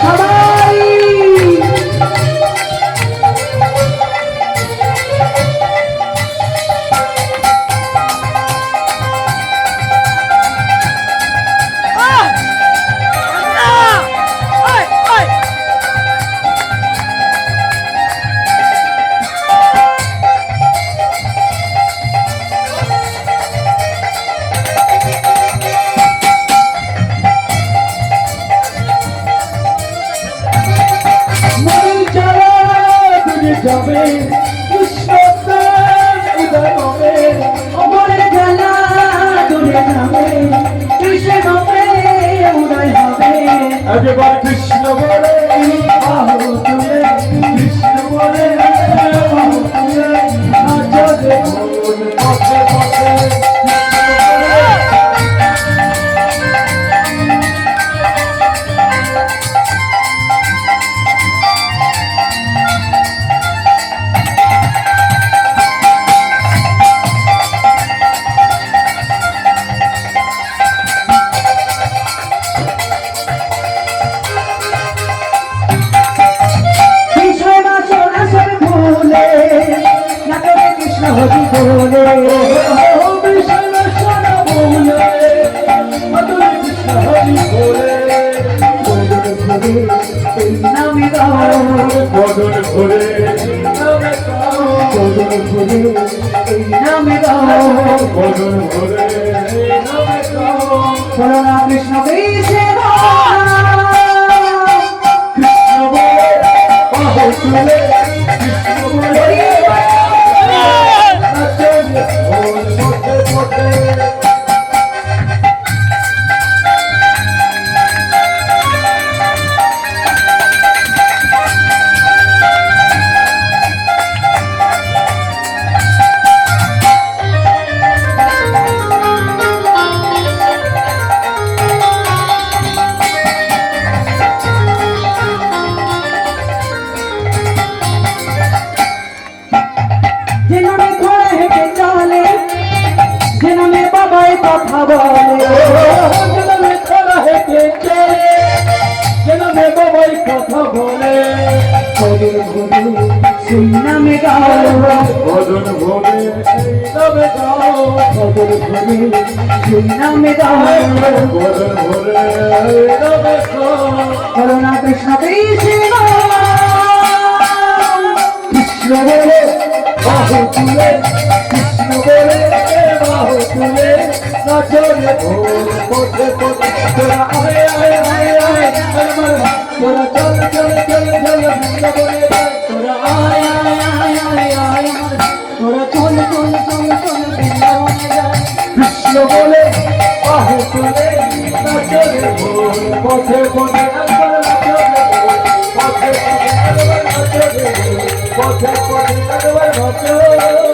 সবাই যাবে কৃষ্ণ উদয় হবে অমরের জ্বালা দূরে যাবে কৃষ্ণ উদয় হবে একবার কৃষ্ণ বলে বাহু তুলে কৃষ্ণ বলে বাহু তুলে নাচে পথে পথে হরি বলে বিষ্ণু সোনা বলে মধুর কৃষ্ণ হরি বলে বদন ঘরে এই নামে গাও বদন ঘরে নামে গাও বদন ঘরে এই নামে গাও বদন ঘরে নামে গাও করুণা কৃষ্ণ কৃষ্ণ বলে বাহু তুলে কৃষ্ণ বলে কথা বলে জনমে খরা হেঁটে চলে জনমে বাবাই কথা বলে বদন ভোরে সেই নামে গাও বদন ভোরে সেই নামে গাও বদন ভোরে সেই নামে গাও বদন ভোরে নামে গাও করুণা কৃষ্ণ কৃষ্ণ কৃষ্ণ বলে বাহু তুলে কৃষ্ণ বলে বাহু তুলে নাচলে পথে পথে তোরা আয় আয় আয় আয় তোরা চল চল চল চল বৃন্দাবনে তোরা আয় আয় আয় আয় আয় তোরা চল চল চল চল বৃন্দাবনে যায় কৃষ্ণ বলে বাহু তুলে নাচলে পথে পথে একবার নাচলে পথে পথে একবার নাচলে পথে পথে একবার নাচলে